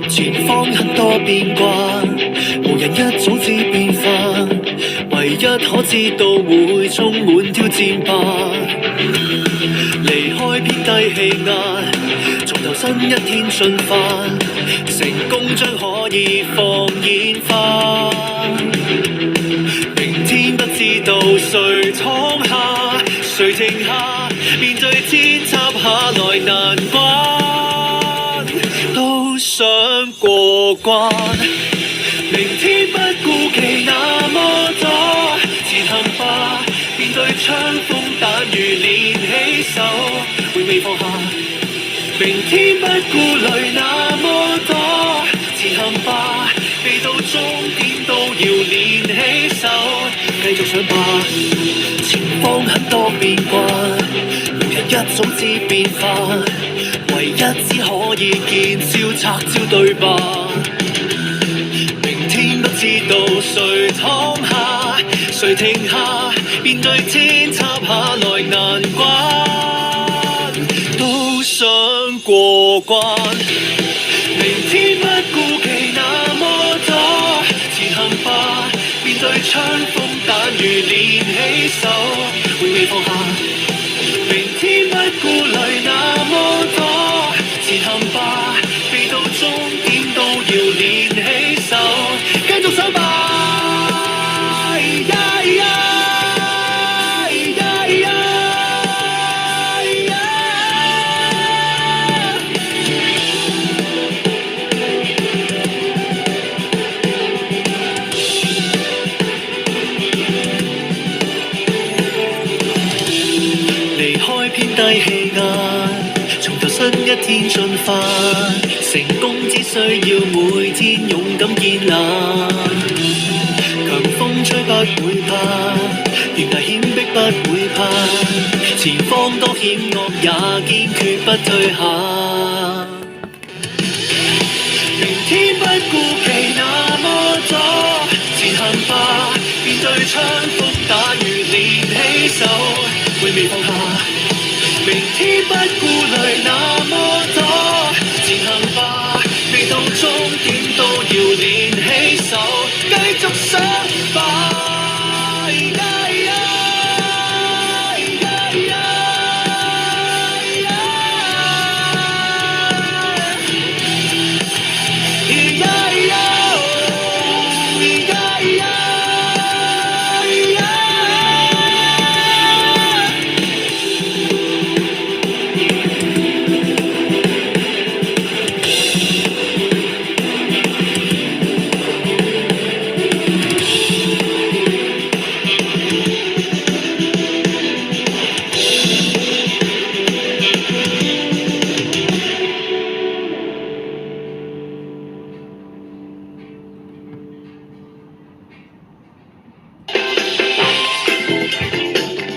前方很多變卦，無人一早知變化，唯一可知道會充滿挑戰吧。離開偏低氣壓，從頭新一天進發，成功將可以放煙花。明天不知道誰闖下，誰停下，面對天插下來難關，都想過關。明天不顧忌那麼多，前行吧，面對槍鋒彈雨練起手，永未放下。明天不顧慮那麼多，前行吧，未到終點都要練起手，繼續上吧。前方很多變卦，無人一早知變化，唯一只可以見招拆招對吧。明天不知道誰闖下，誰停下，面對天插下來難關，都想過關。明天不顧忌那麼多，前行吧，面對槍鋒彈雨練起手，永未放下。明天不顧慮那麼多，前行吧，未到終點都要練起手，繼續上吧。離開偏低氣壓，從頭新一天進發，成功只需要每天勇敢建立。強風吹不會怕，懸崖險迫不會怕，前方多險惡也堅決不退下。明天不顧忌那麼多，前行吧，面對槍鋒打雨練起手，永未放下。明天不顧慮那麼